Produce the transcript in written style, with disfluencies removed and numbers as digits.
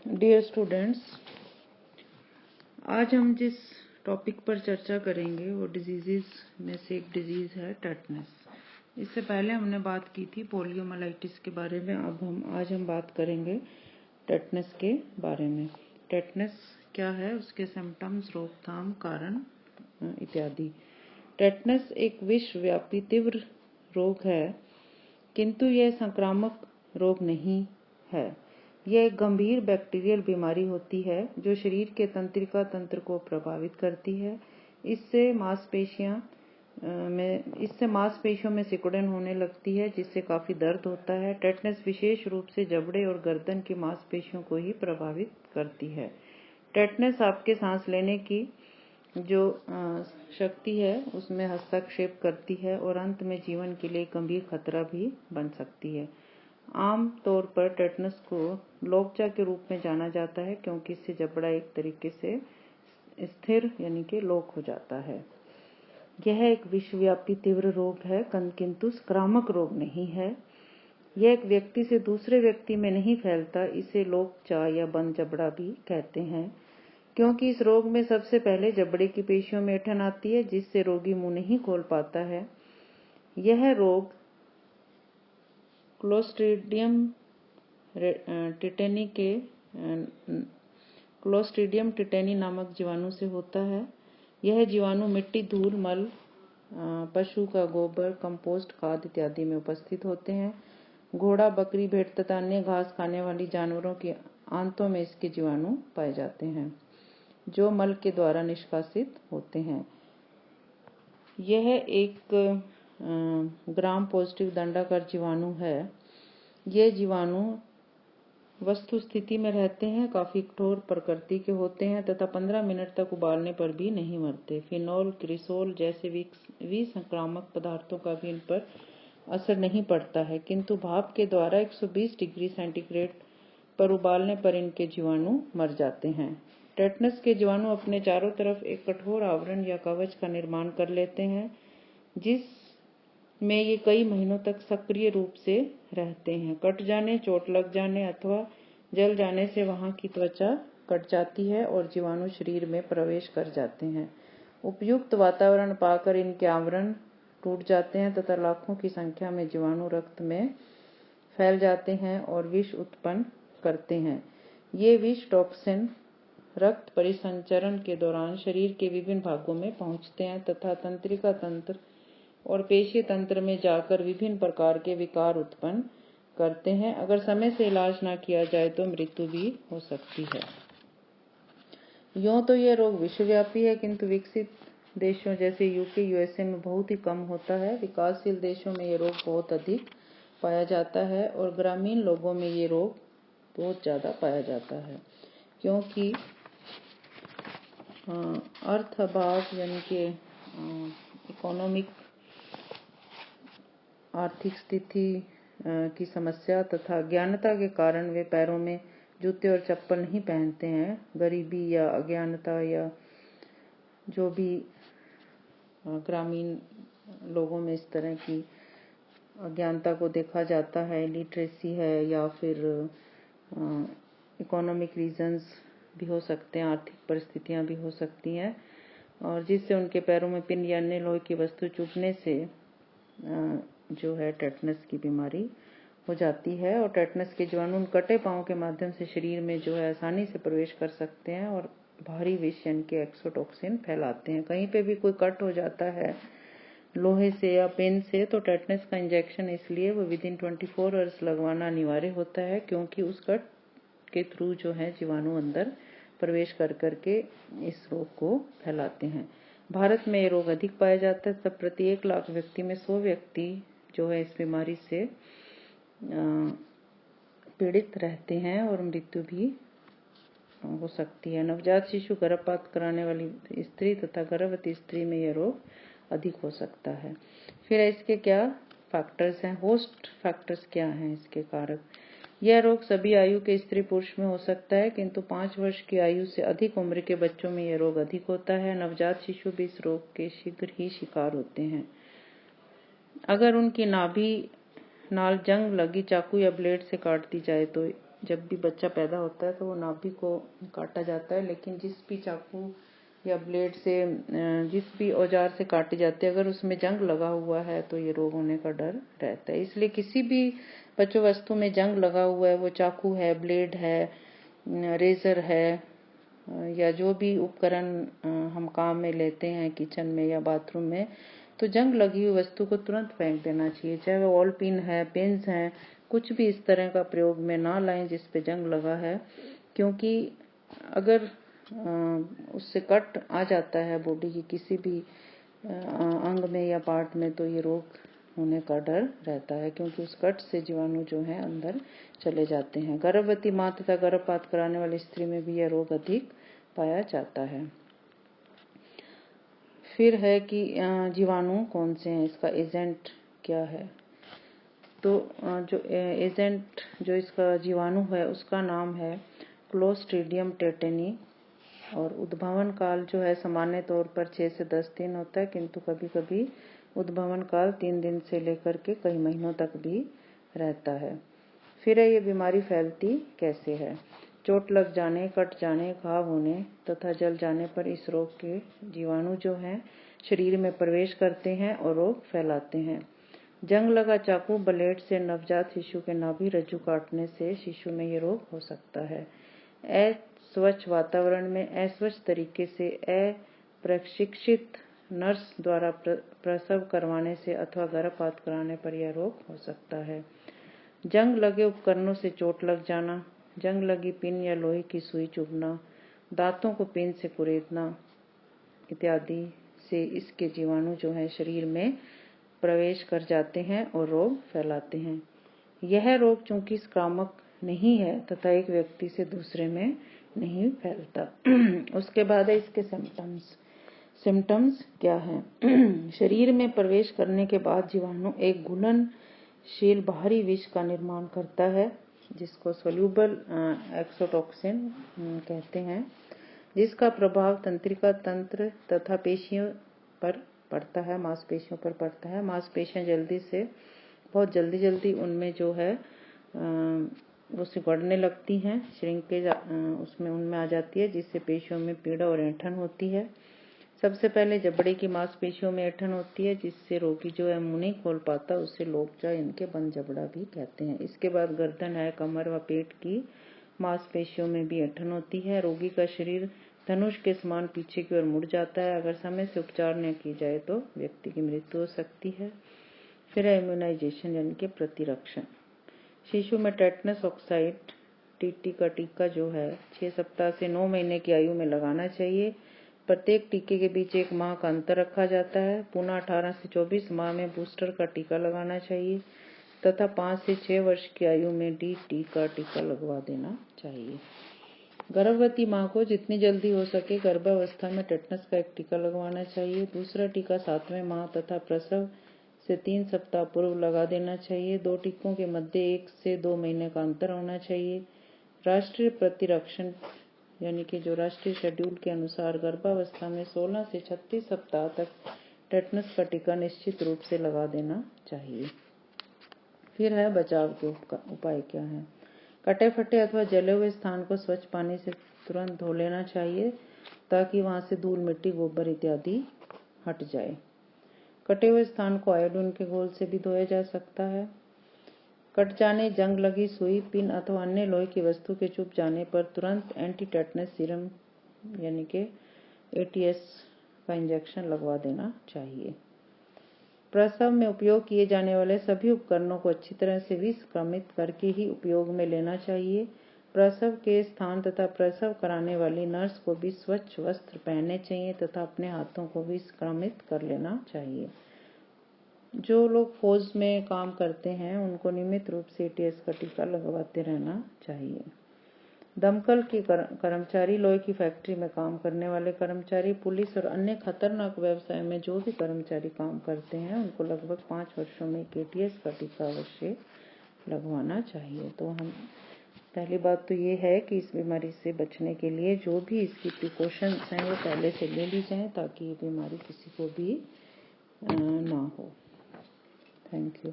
Dear students, आज हम जिस टॉपिक पर चर्चा करेंगे वो डिजीज़ में से एक डिजीज़ है टेटनस। इससे पहले हमने बात की थी पोलियोमाइलाइटिस के बारे में। आज हम बात करेंगे टेटनस के बारे में। टेटनस क्या है, उसके सिम्टम्स, रोकथाम, कारण इत्यादि। टेटनस एक विश्वव्यापी तीव्र रोग है, किंतु यह संक्रामक रोग नहीं है। यह एक गंभीर बैक्टीरियल बीमारी होती है जो शरीर के तंत्रिका तंत्र को प्रभावित करती है। इससे मांसपेशियों में सिकुड़न होने लगती है, जिससे काफी दर्द होता है। टेटनस विशेष रूप से जबड़े और गर्दन की मांसपेशियों को ही प्रभावित करती है। टेटनस आपके सांस लेने की जो शक्ति है उसमें हस्तक्षेप करती है और अंत में जीवन के लिए गंभीर खतरा भी बन सकती है। आम तौर पर टेटनस को लोकचा के रूप में जाना जाता है, क्योंकि इससे जबड़ा एक तरीके से स्थिर यानी कि लॉक हो जाता है। यह एक विश्वव्यापी तीव्र रोग है, किंतु संक्रामक रोग नहीं है। यह एक व्यक्ति से दूसरे व्यक्ति में नहीं फैलता। इसे लोकचा या बंद जबड़ा भी कहते हैं, क्योंकि इस रोग में सबसे पहले जबड़े की पेशियों में ऐंठन आती है, जिससे रोगी मुंह नहीं खोल पाता है। यह रोग क्लोस्ट्रीडियम टिटेनी नामक जीवाणु से होता है। यह जीवाणु मिट्टी, धूल, मल, पशु का गोबर, कंपोस्ट खाद इत्यादि में उपस्थित होते हैं। घोड़ा, बकरी, भेड़ तथा अन्य घास खाने वाली जानवरों की आंतों में इसके जीवाणु पाए जाते हैं, जो मल के द्वारा निष्कासित होते हैं। यह एक ग्राम पॉजिटिव दंडाकार जीवाणु है। ये जीवाणु वस्तु स्थिति में रहते हैं, काफी कठोर प्रकृति के होते हैं तथा 15 मिनट तक उबालने पर भी नहीं मरते। फिनोल, क्रिसोल जैसे विसंक्रामक पदार्थों का भी इन पर असर नहीं पड़ता है, किंतु भाप के द्वारा 120 डिग्री सेंटीग्रेड पर उबालने पर इनके जीवाणु मर जाते हैं। टेटनस के जीवाणु अपने चारों तरफ एक कठोर आवरण या कवच का निर्माण कर लेते हैं, जिसमें ये कई महीनों तक सक्रिय रूप से रहते हैं। कट जाने, चोट लग जाने अथवा जल जाने से वहां की त्वचा कट जाती है और जीवाणु शरीर में प्रवेश कर जाते हैं। उपयुक्त वातावरण पाकर इनके आवरण टूट जाते हैं तथा लाखों की संख्या में जीवाणु रक्त में फैल जाते हैं और विष उत्पन्न करते हैं। ये विष टॉक्सिन रक्त परिसंचरण के दौरान शरीर के विभिन्न भागों में पहुंचते हैं तथा तंत्रिका तंत्र और पेशी तंत्र में जाकर विभिन्न प्रकार के विकार उत्पन्न करते हैं। अगर समय से इलाज न किया जाए तो मृत्यु भी हो सकती है। यूं तो यह रोग विश्वव्यापी है, किंतु विकसित देशों जैसे यूके, यूएसए में बहुत ही कम होता है। विकासशील देशों में यह रोग बहुत अधिक पाया जाता है और ग्रामीण लोगों में ये रोग बहुत ज्यादा पाया जाता है, क्योंकि अर्थ अभाव यानी कि इकोनॉमिक आर्थिक स्थिति की समस्या तथा अज्ञानता के कारण वे पैरों में जूते और चप्पल नहीं पहनते हैं। गरीबी या अज्ञानता या जो भी ग्रामीण लोगों में इस तरह की अज्ञानता को देखा जाता है, लिटरेसी है या फिर इकोनॉमिक रीजंस भी हो सकते हैं, आर्थिक परिस्थितियां भी हो सकती हैं, और जिससे उनके पैरों में पिन या अन्य लोहे की वस्तु चुभने से जो है टेटनस की बीमारी हो जाती है। और टेटनस के जीवाणु उन कटे पांव के माध्यम से शरीर में जो है आसानी से प्रवेश कर सकते हैं और भारी विष यानी कि एक्सोटॉक्सिन फैलाते हैं। कहीं पे भी कोई कट हो जाता है लोहे से या पेन से, तो टेटनस का इंजेक्शन इसलिए वो विदिन 24 आवर्स लगवाना अनिवार्य होता है, क्योंकि उस कट के थ्रू जो है जीवाणु अंदर प्रवेश कर करके इस रोग को फैलाते हैं। भारत में ये रोग अधिक पाया जाता है, तब प्रति 1 लाख व्यक्ति में 100 व्यक्ति जो है इस बीमारी से पीड़ित रहते हैं और मृत्यु भी हो सकती है। नवजात शिशु, गर्भपात कराने वाली स्त्री तथा गर्भवती स्त्री में यह रोग अधिक हो सकता है। फिर इसके क्या फैक्टर्स हैं, होस्ट फैक्टर्स क्या हैं इसके कारक। यह रोग सभी आयु के स्त्री पुरुष में हो सकता है, किंतु 5 वर्ष की आयु से अधिक उम्र के बच्चों में यह रोग अधिक होता है। नवजात शिशु भी इस रोग के शीघ्र ही शिकार होते हैं। अगर उनकी नाभि नाल जंग लगी चाकू या ब्लेड से काट दी जाए तो जब भी बच्चा पैदा होता है तो वो नाभि को काटा जाता है, लेकिन जिस भी चाकू या ब्लेड से जिस भी औजार से काटी जाती है, अगर उसमें जंग लगा हुआ है तो ये रोग होने का डर रहता है। इसलिए किसी भी बच्चों वस्तु में जंग लगा हुआ है, वो चाकू है, ब्लेड है, रेजर है, या जो भी उपकरण हम काम में लेते हैं किचन में या बाथरूम में, तो जंग लगी हुई वस्तु को तुरंत फेंक देना चाहिए। चाहे वो ऑल पिन है, पेन्स हैं, कुछ भी इस तरह का प्रयोग में ना लाएं जिस पे जंग लगा है, क्योंकि अगर उससे कट आ जाता है बॉडी की किसी भी अंग में या पार्ट में, तो ये रोग होने का डर रहता है, क्योंकि उस कट से जीवाणु जो है अंदर चले जाते हैं। गर्भवती मां तथा गर्भपात कराने वाली स्त्री में भी यह रोग अधिक पाया जाता है। फिर है कि जीवाणु कौन से हैं, इसका एजेंट क्या है। तो जो एजेंट जो इसका जीवाणु है उसका नाम है क्लोस्ट्रीडियम टेटेनी, और उद्भवन काल जो है सामान्य तौर पर 6 से 10 दिन होता है, किंतु कभी कभी उद्भवन काल 3 दिन से लेकर के कई महीनों तक भी रहता है। फिर ये बीमारी फैलती कैसे है। चोट लग जाने, कट जाने, घाव होने तथा जल जाने पर इस रोग के जीवाणु जो हैं शरीर में प्रवेश करते हैं और रोग फैलाते हैं। जंग लगा चाकू, ब्लेड से नवजात शिशु के नाभि रज्जु काटने से शिशु में ये रोग हो सकता है। अस्वच्छ वातावरण में अस्वच्छ तरीके से अप्रशिक्षित नर्स द्वारा प्रसव करवाने से अथवा गर्भपात कराने पर यह रोग हो सकता है। जंग लगे उपकरणों से चोट लग जाना, जंग लगी पिन या लोहे की सुई चुभना, दांतों को पिन से कुरेदना इत्यादि से इसके जीवाणु जो है शरीर में प्रवेश कर जाते हैं और रोग फैलाते हैं। यह रोग चूंकि संक्रामक नहीं है तथा एक व्यक्ति से दूसरे में नहीं फैलता। उसके बाद है इसके सिम्टम्स क्या हैं। शरीर में प्रवेश करने के बाद जीवाणु एक घुलनशील बाहरी विष का निर्माण करता है, जिसको सोल्यूबल एक्सोटोक्सिन कहते हैं, जिसका प्रभाव तंत्रिका तंत्र तथा पेशियों पर पड़ता है, मांसपेशियों पर पड़ता है। मांसपेशियां बहुत जल्दी उनमें जो है वो सिकुड़ने लगती हैं, श्रिंकेज उनमें आ जाती है, जिससे पेशियों में पीड़ा और ऐंठन होती है। सबसे पहले जबड़े की मांसपेशियों में ऐंठन होती है, जिससे रोगी जो है मुंह नहीं खोल पाता, उसे लोकजा इनके बंद जबड़ा भी कहते हैं। इसके बाद गर्दन है, कमर व पेट की मांसपेशियों में भी ऐंठन होती है। रोगी का शरीर धनुष के समान पीछे की ओर मुड़ जाता है। अगर समय से उपचार न की जाए तो व्यक्ति की मृत्यु हो सकती है। फिर है इम्यूनाइजेशन यानी कि प्रतिरक्षण। शिशु में टेटनस ऑक्साइड टीटी का टीका जो है 6 सप्ताह से 9 महीने की आयु में लगाना चाहिए। प्रत्येक टीके के बीच 1 माह का अंतर रखा जाता है। पुनः 18 से 24 माह में बूस्टर का टीका लगाना चाहिए तथा 5 से 6 वर्ष की आयु में DT का टीका लगवा देना चाहिए। गर्भवती मां को जितनी जल्दी हो सके गर्भावस्था में टेटनस का एक टीका लगवाना चाहिए। दूसरा टीका 7वें माह तथा प्रसव से 3 सप्ताह पूर्व लगा देना चाहिए। 2 टीकों के मध्य 1 से 2 महीने का अंतर होना चाहिए। राष्ट्रीय प्रतिरक्षण यानी कि जो राष्ट्रीय शेड्यूल के अनुसार गर्भावस्था में 16 से 36 सप्ताह तक टेटनस का टीका निश्चित रूप से लगा देना चाहिए। फिर है बचाव के उपाय क्या है। कटे फटे अथवा जले हुए स्थान को स्वच्छ पानी से तुरंत धो लेना चाहिए ताकि वहां से धूल, मिट्टी, गोबर इत्यादि हट जाए। कटे हुए स्थान को आयोडीन के घोल से भी धोया जा सकता है। कट जाने, जंग लगी सुई, पिन अथवा अन्य लोहे की वस्तु के चुभ जाने पर तुरंत एंटी टेटनस सीरम यानी कि ATS का इंजेक्शन लगवा देना चाहिए। प्रसव में उपयोग किए जाने वाले सभी उपकरणों को अच्छी तरह से विसंक्रमित करके ही उपयोग में लेना चाहिए। प्रसव के स्थान तथा प्रसव कराने वाली नर्स को भी स्वच्छ वस्त्र पहनने चाहिए तथा अपने हाथों को विसंक्रमित कर लेना चाहिए। जो लोग फौज में काम करते हैं उनको नियमित रूप से ATS का टीका लगवाते रहना चाहिए। दमकल के कर्मचारी, लोहे की फैक्ट्री में काम करने वाले कर्मचारी, पुलिस और अन्य खतरनाक व्यवसाय में जो भी कर्मचारी काम करते हैं उनको लगभग 5 वर्षों में ATS का टीका अवश्य लगवाना चाहिए। तो हम पहली बात तो ये है कि इस बीमारी से बचने के लिए जो भी इसकी प्रिकॉशंस हैं वो पहले से ले ली जाएं ताकि ये बीमारी किसी को भी ना हो। Thank you.